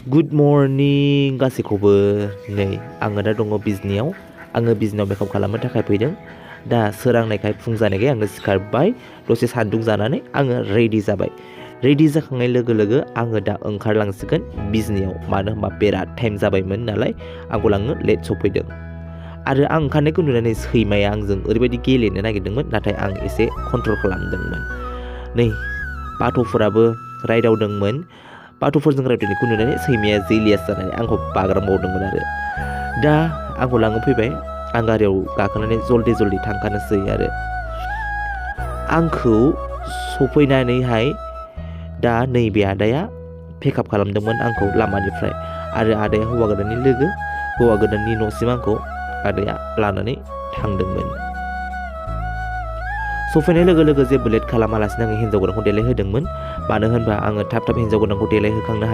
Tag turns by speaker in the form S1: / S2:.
S1: good morning गासैखौबो नै आङो दा दङ बिजनियाव मेकआप खालामनो थाखाय फैदों दा सोरांनायखाय फुं जानायखाय आङो सिखारबाय दसे सान्दुं जानानै आङो रेडि जाबाय रेडि जाखांनाय लोगो लोगो आङो दा ओंखारलांसिगोन बिजनियाव मानो होनबा बिराद टाइम जाबायमोन नालाय आंखौ लांनो लेट सफैदों आरो आं ओंखारनायखौ नुनानै सैमाया आंजों ओरैबायदि गेलेनो नागिरदोंमोन नाथाय आं एसे कन्ट्रल खालामदोंमोन नै बाथ'फोराबो रायदावदोंमोन बाथ'फोरजों रायदावनायखौ नुनानै सैमाया जेलियास जानानै आंखौ बाग्रामबावदोंमोन आरो दा आंखौ लांनो फैबाय आं गारियाव गाखोनानै जल्दि थांखानोसै आरो आंखौ सफैनानैहाय दा नैबे आदाया पिकआप खालामदोंमोन आंखौ लामानिफ्राय आरो आदाया हौवा गोदाननि न'सिम आंखौ आदाया लानानै थांदोंमोन सफैनाय लोगो लोगो जेबो लेट खालामालासिनो आङो हिन्जाव गोदानखौ देलायहोदोंमोन मानो होनबा आङो थाब हिन्जाव गोदानखौ देलायहोखांनो